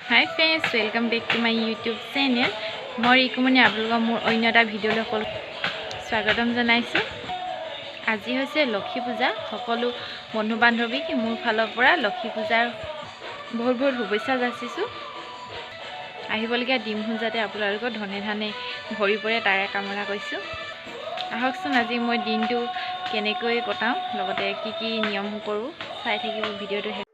Hi friends, welcome back to my YouTube channel. মই ৰিকুমনি আপোনালোকক মোৰ অন্য এটা ভিডিঅ'লৈ স্বাগতম জনাইছোঁ। আজি হৈছে লক্ষী পূজা। সকলো বন্ধু বান্ধৱীক মোৰ ফালৰ পৰা লক্ষী পূজাৰ বহুত বহুত শুভেচ্ছা যাচিছোঁ। আহিবলগীয়া দিনবোৰ যাতে আপোনালোকৰ ধনে ধানে ভৰি পৰে তাৰে কামনা কৰিছোঁ। আহকচোন আজি মই দিনটো কেনেকৈ কটাওঁ, লগতে কি কি নিয়ম কৰোঁ চাই থাকিব ভিডিঅ'টো।